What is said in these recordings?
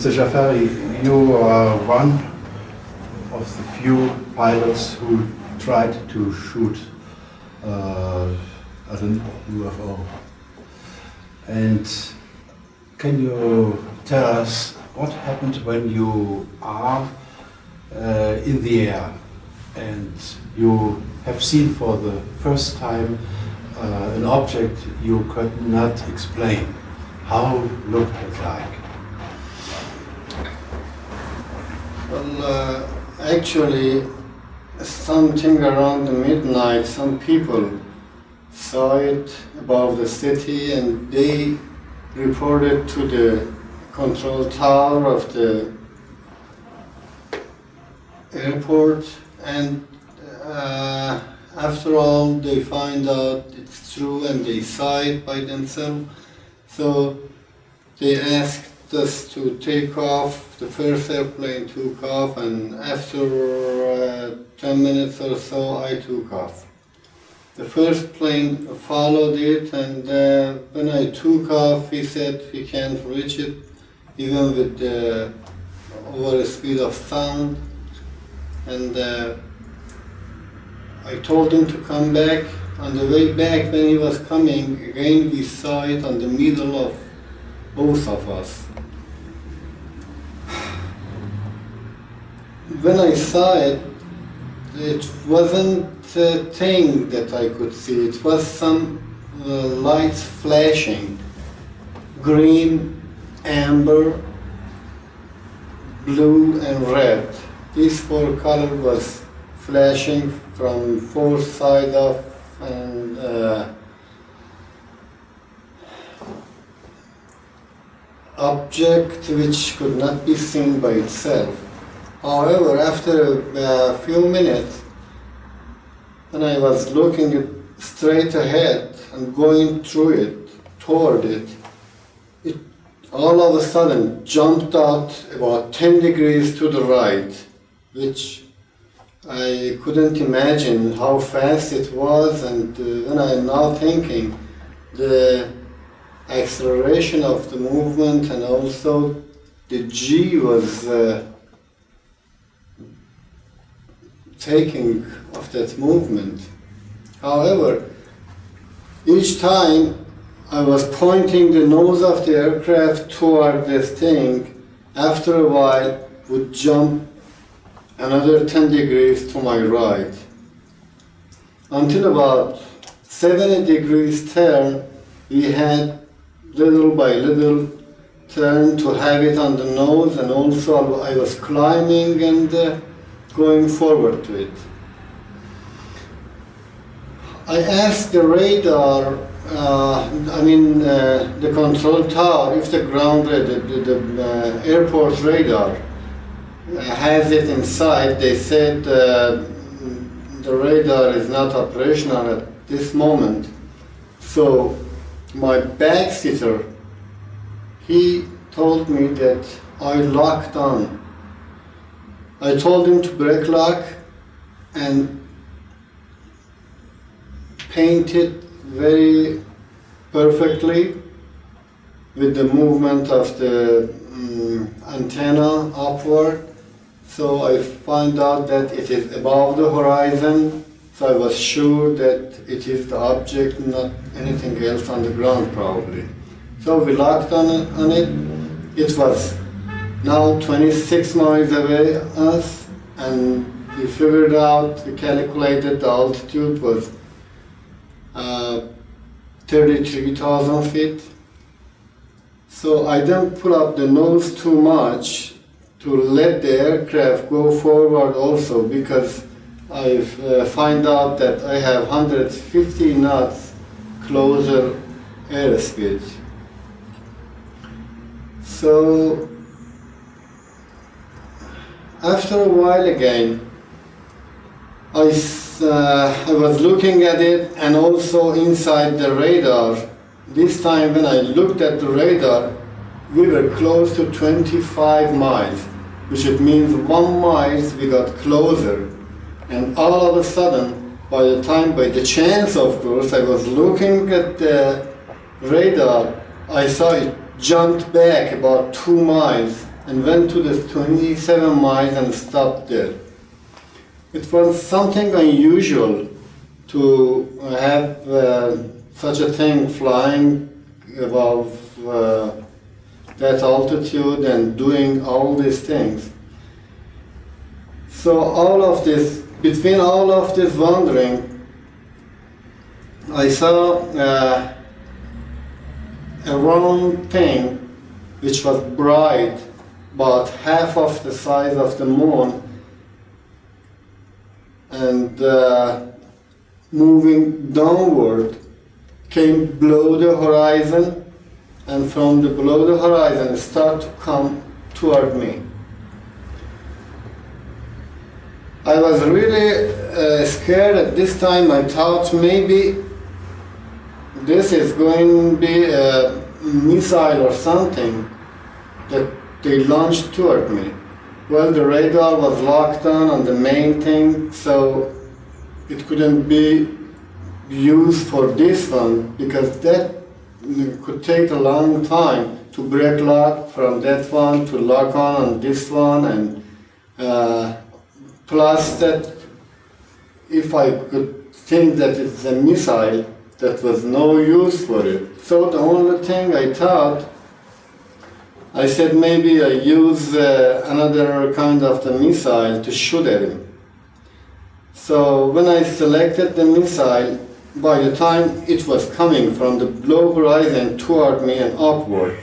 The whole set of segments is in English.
Mr. Jafari, you are one of the few pilots who tried to shoot at an UFO. And can you tell us what happened when you are in the air and you have seen for the first time an object you could not explain? How looked it like? Well, actually, something around the midnight, some people saw it above the city and they reported to the control tower of the airport, and after all they find out it's true and they saw it by themselves. So they asked us to take off. The first airplane took off, and after 10 minutes or so I took off. The first plane followed it, and when I took off he said he can't reach it even with the over the speed of sound, and I told him to come back. On the way back, when he was coming, again we saw it on the middle of both of us. When I saw it, it wasn't a thing that I could see. It was some lights flashing, green, amber, blue and red. These four colors was flashing from four sides of and object which could not be seen by itself. However, after a few minutes, when I was looking straight ahead and going through it, toward it, it all of a sudden jumped out about 10 degrees to the right, which I couldn't imagine how fast it was, and when I'm now thinking, the acceleration of the movement and also the G was taking of that movement. However, each time I was pointing the nose of the aircraft toward this thing, after a while would jump another 10 degrees to my right. Until about 70 degrees turn, we had little by little turn to have it on the nose, and also I was climbing and going forward to it. I asked the radar, the control tower, if the ground, the airport radar has it inside. They said the radar is not operational at this moment. So my back-sitter, he told me that I locked on. I told him to brake lock and paint it very perfectly with the movement of the antenna upward. So I find out that it is above the horizon, so I was sure that it is the object, not anything else on the ground probably. So we locked on it. It was now 26 miles away us, and we figured out, we calculated the altitude was 33,000 feet. So I didn't pull up the nose too much to let the aircraft go forward also, because I find out that I have 150 knots closer airspeed. So after a while again, I was looking at it, and also inside the radar. This time when I looked at the radar, we were close to 25 miles, which it means 1 mile we got closer. And all of a sudden, by the chance of course, I was looking at the radar, I saw it jumped back about 2 miles and went to the 27 miles and stopped there. It was something unusual to have such a thing flying above that altitude and doing all these things. So between all of this wandering, I saw a round thing which was bright, about half of the size of the moon, and moving downward, came below the horizon, and from below the horizon it started to come toward me. I was really scared at this time. I thought maybe this is going to be a missile or something that they launched toward me. Well, the radar was locked on the main thing, so it couldn't be used for this one, because that could take a long time to break lock from that one to lock on this one, and plus that if I could think that it's a missile, that was no use for it. So the only thing I thought, I said maybe I use another kind of the missile to shoot at him. So when I selected the missile, by the time it was coming from the below horizon toward me and upward,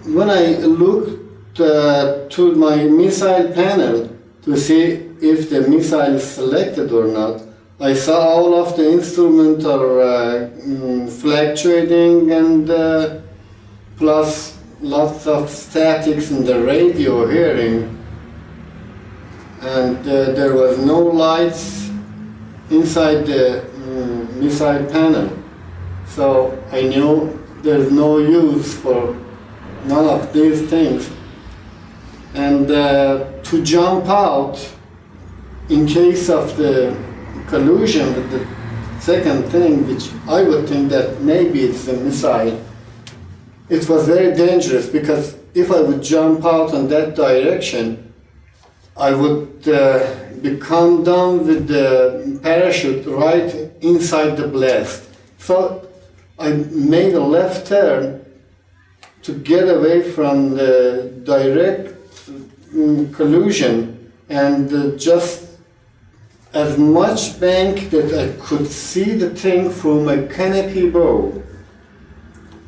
when I looked to my missile panel to see if the missile is selected or not, I saw all of the instruments are fluctuating, and plus lots of statics in the radio hearing, and there was no lights inside the missile panel. So I knew there's no use for none of these things. And to jump out in case of the collision with the second thing, which I would think that maybe it's a missile, it was very dangerous, because if I would jump out in that direction, I would come down with the parachute right inside the blast. So I made a left turn to get away from the direct collision, and just as much bank that I could see the thing through my canopy bow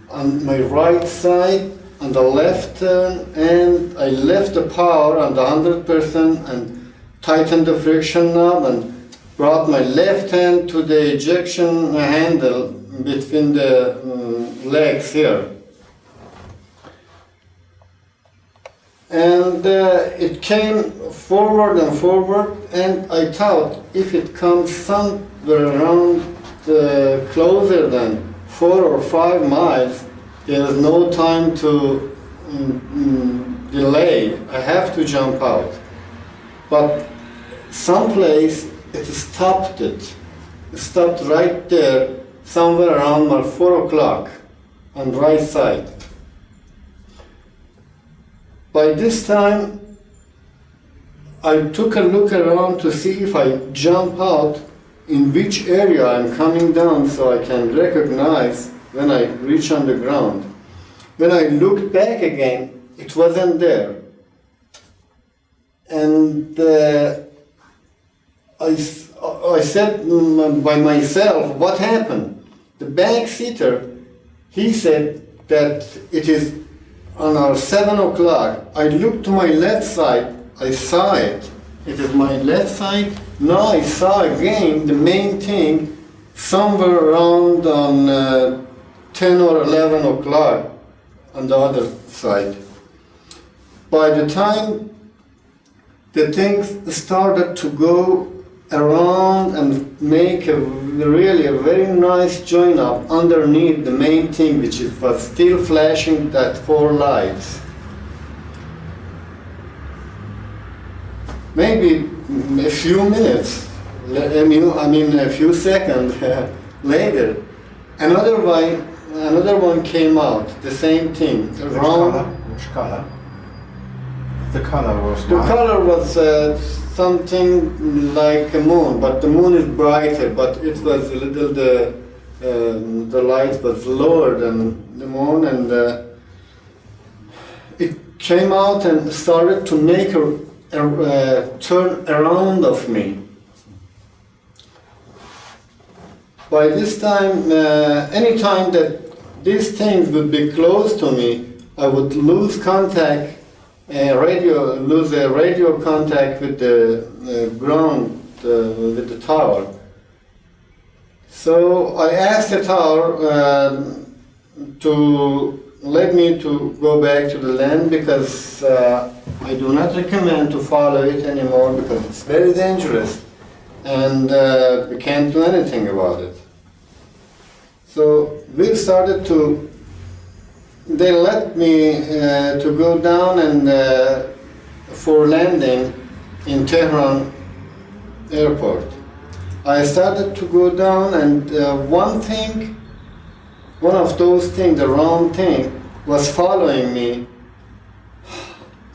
on my right side, on the left turn, and I left the power on the 100% and tightened the friction knob and brought my left hand to the ejection handle between the legs here. And it came forward and forward, and I thought if it comes somewhere around closer than 4 or 5 miles, there is no time to delay. I have to jump out. But someplace it stopped it. It stopped right there, somewhere around 4 o'clock on the right side. By this time, I took a look around to see if I jump out, in which area I'm coming down, so I can recognize when I reach on the ground. When I looked back again, it wasn't there. And I said by myself, what happened? The back-seater, he said that it is on our 7 o'clock. I looked to my left side, I saw it. It is my left side. Now I saw again the main thing somewhere around on 10 or 11 o'clock on the other side. By the time the things started to go around and make a very nice join up underneath the main thing, which was still flashing that 4 lights. Maybe a few minutes, I mean a few seconds later, Another one came out, the same thing. Which color? The color was The color was something like a moon, but the moon is brighter, but it was a little, the light was lower than the moon, and it came out and started to make a turn around of me. By this time, any time that these things would be close to me, I would lose contact, lose a radio contact with the ground, with the tower. So I asked the tower to let me to go back to the land, because I do not recommend to follow it anymore, because it's very dangerous and we can't do anything about it. So we started to, they let me to go down and for landing in Teheran airport. I started to go down, and one of those things, the round thing, was following me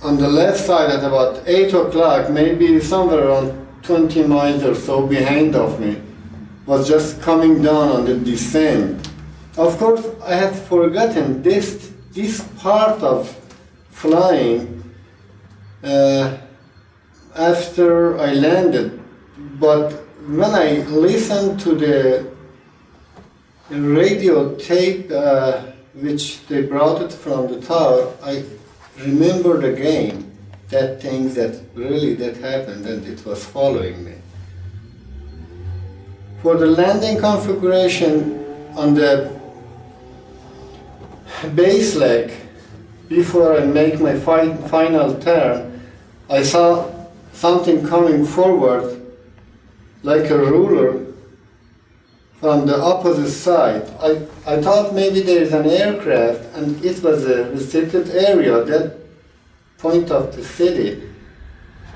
on the left side at about 8 o'clock, maybe somewhere around 20 miles or so behind of me, was just coming down on the descent. Of course, I had forgotten this part of flying after I landed, but when I listened to the radio tape which they brought it from the tower, I remembered again that thing that happened, and it was following me. For the landing configuration on the base leg, before I make my final turn, I saw something coming forward like a ruler from the opposite side. I thought maybe there is an aircraft, and it was a restricted area, that point of the city,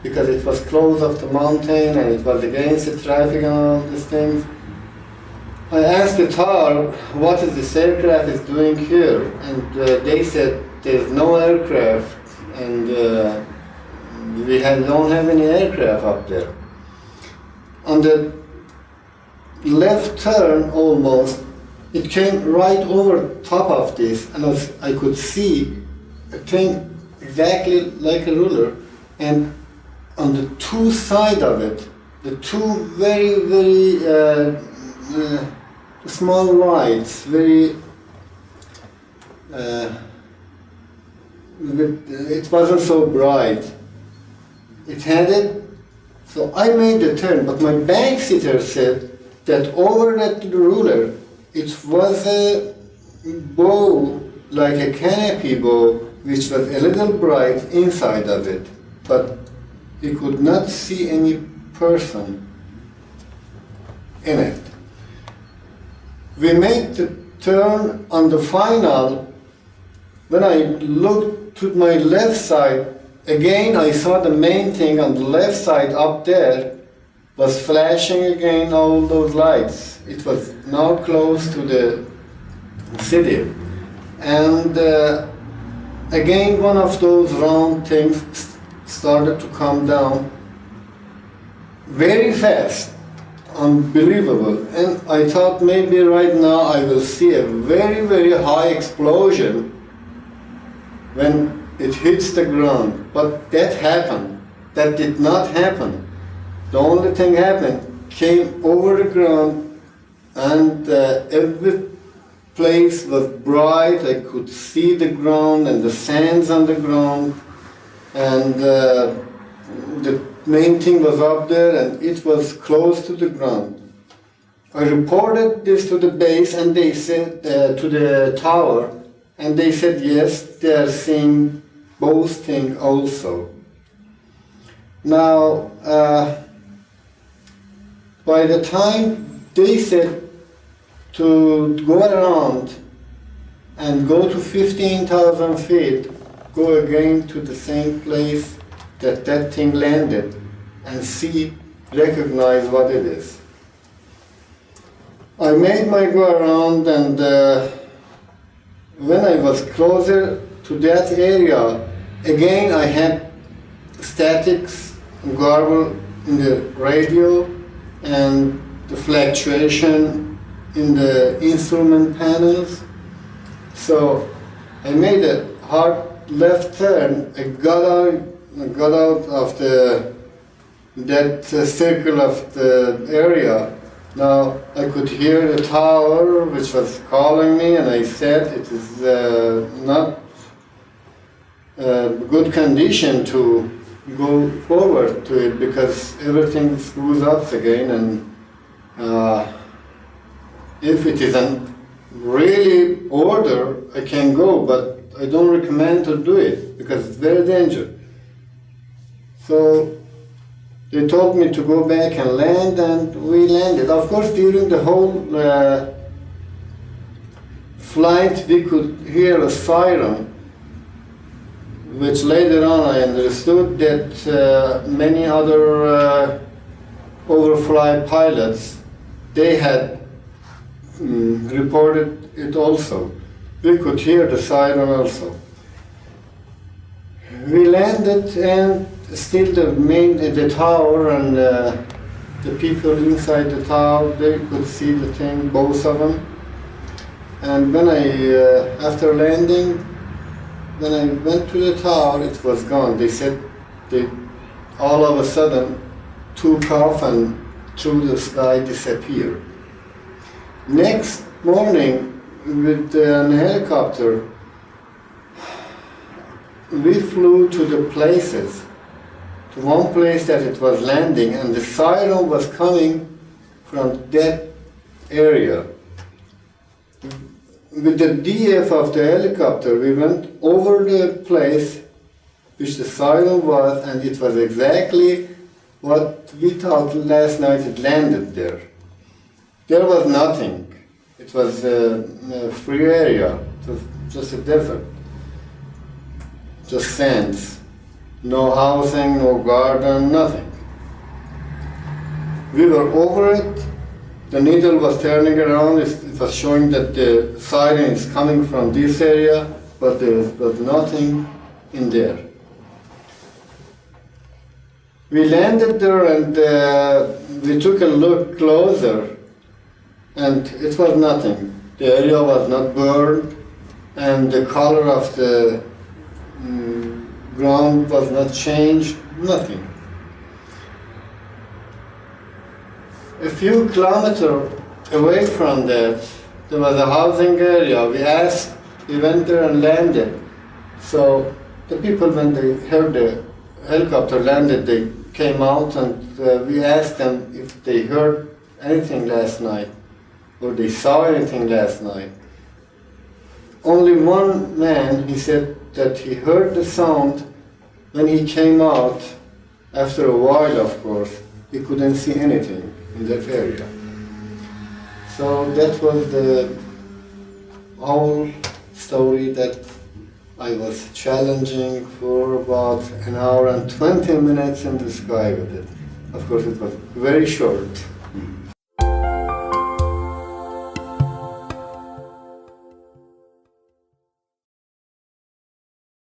because it was close of the mountain and it was against the traffic and all these things. I asked the tower, what is this aircraft is doing here? And they said there's no aircraft, and we don't have any aircraft up there. On the left turn almost, it came right over top of this, and I could see a thing exactly like a ruler, and on the two sides of it, the two very, very small lights, very, it wasn't so bright. It had it, so I made the turn, but my backseater said that over that ruler, it was a bow, like a canopy bow, which was a little bright inside of it, but he could not see any person in it. We made the turn on the final. When I looked to my left side, again I saw the main thing on the left side up there was flashing again, all those lights. It was now close to the city. And again one of those round things started to come down very fast, unbelievable. And I thought maybe right now I will see a very, very high explosion when it hits the ground. But that happened. That did not happen. The only thing happened, came over the ground, and every place was bright. I could see the ground and the sands on the ground, and the main thing was up there, and it was close to the ground. I reported this to the base, and they said to the tower, and they said yes, they are seeing both things also. Now, by the time they said to go around and go to 15,000 feet, go again to the same place that thing landed, and see, recognize what it is. I made my go around, and when I was closer to that area, again I had statics, garble in the radio, and the fluctuation in the instrument panels. So I made a hard left turn. I got out of that circle of the area. Now I could hear the tower which was calling me, and I said it is not good condition to go forward to it because everything screws up again, and if it isn't really order, I can go, but I don't recommend to do it because it's very dangerous. So they told me to go back and land, and we landed. Of course, during the whole flight, we could hear a siren, which later on I understood that many other overfly pilots, they had reported it also. We could hear the siren also. We landed, and still the tower and the people inside the tower, they could see the thing, both of them. And when after landing, when I went to the tower, it was gone. They said they all of a sudden took off and through the sky disappeared. Next morning, with an helicopter, we flew to the places, to one place that it was landing, and the siren was coming from that area. With the DF of the helicopter, we went over the place which the siren was, and it was exactly what we thought last night it landed there. There was nothing. It was a free area. It was just a desert. Just sands. No housing, no garden, nothing. We were over it. The needle was turning around. It was showing that the siren is coming from this area, but there was nothing in there. We landed there, and we took a look closer, and it was nothing. The area was not burned, and the color of the ground was not changed, nothing. A few kilometers away from that, there was a housing area. We went there and landed. So the people, when they heard the helicopter landed, they came out, and we asked them if they heard anything last night, or they saw anything last night. Only one man, he said that he heard the sound when he came out. After a while, of course, he couldn't see anything in that area. So that was the whole story that I was challenging for about an hour and 20 minutes in the sky with it. Of course, it was very short.